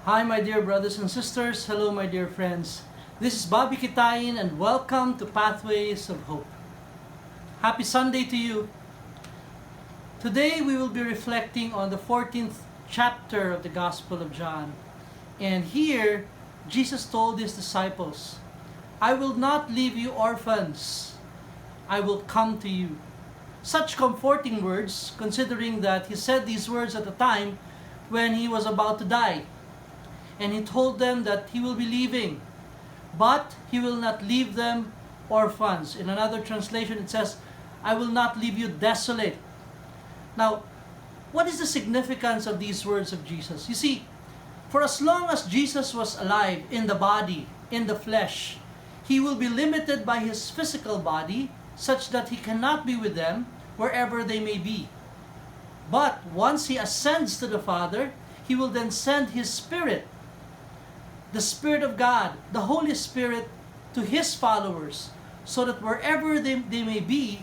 Hi my dear brothers and sisters, hello my dear friends. This is Bobby Kitain and welcome to Pathways of Hope. Happy Sunday to you. Today we will be reflecting on the 14th chapter of the Gospel of John. And here, Jesus told his disciples, I will not leave you orphans. I will come to you. Such comforting words, considering that he said these words at a time when he was about to die. And he told them that he will be leaving, but he will not leave them orphans. In another translation it says, I will not leave you desolate. Now, what is the significance of these words of Jesus? You see, for as long as Jesus was alive in the body, in the flesh, he will be limited by his physical body such that he cannot be with them wherever they may be. But once he ascends to the Father, he will then send his Spirit, the Spirit of God, the Holy Spirit, to his followers, so that wherever they may be,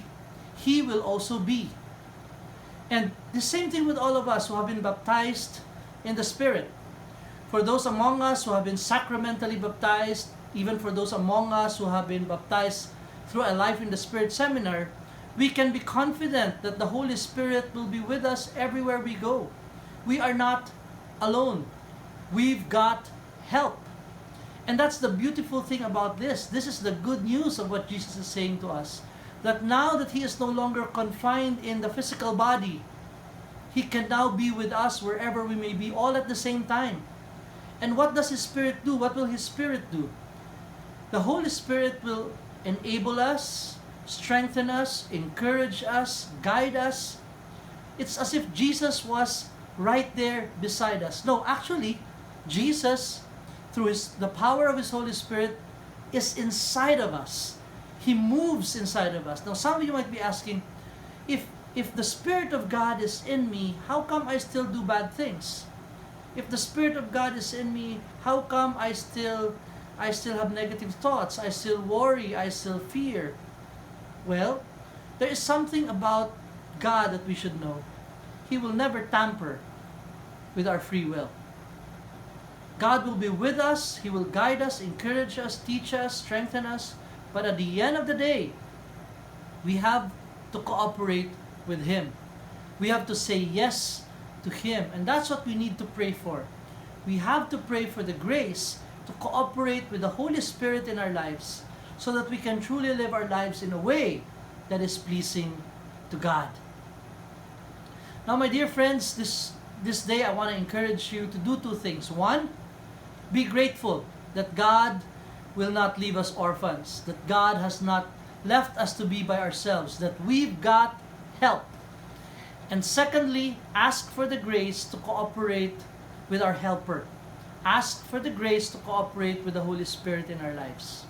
he will also be. And the same thing with all of us who have been baptized in the Spirit. For those among us who have been sacramentally baptized, even for those among us who have been baptized through a Life in the Spirit seminar, we can be confident that the Holy Spirit will be with us everywhere we go. We are not alone. We've got help. And that's the beautiful thing about this. This is the good news of what Jesus is saying to us. That now that he is no longer confined in the physical body, he can now be with us wherever we may be, all at the same time. And what does his Spirit do? What will his Spirit do? The Holy Spirit will enable us, strengthen us, encourage us, guide us. It's as if Jesus was right there beside us. No, actually, Jesus, through the power of his Holy Spirit, is inside of us. He moves inside of us. Now, some of you might be asking, if the Spirit of God is in me, how come I still do bad things? If the Spirit of God is in me, how come I still have negative thoughts? I still worry, I still fear. Well, there is something about God that we should know. He will never tamper with our free will. God will be with us, he will guide us, encourage us, teach us, strengthen us. But at the end of the day, we have to cooperate with him. We have to say yes to him. And that's what we need to pray for. We have to pray for the grace to cooperate with the Holy Spirit in our lives so that we can truly live our lives in a way that is pleasing to God. Now, my dear friends, this day I want to encourage you to do two things. One, be grateful that God will not leave us orphans, that God has not left us to be by ourselves, that we've got help. And secondly, ask for the grace to cooperate with our helper. Ask for the grace to cooperate with the Holy Spirit in our lives.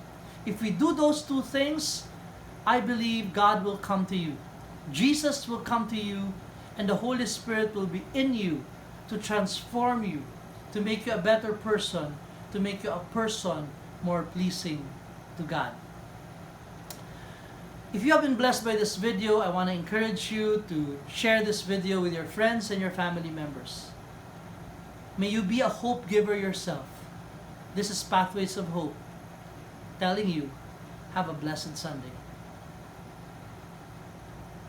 If we do those two things, I believe God will come to you. Jesus will come to you, and the Holy Spirit will be in you to transform you, to make you a better person, to make you a person more pleasing to God. If you have been blessed by this video, I want to encourage you to share this video with your friends and your family members. May you be a hope giver yourself. This is Pathways of Hope, telling you, have a blessed Sunday.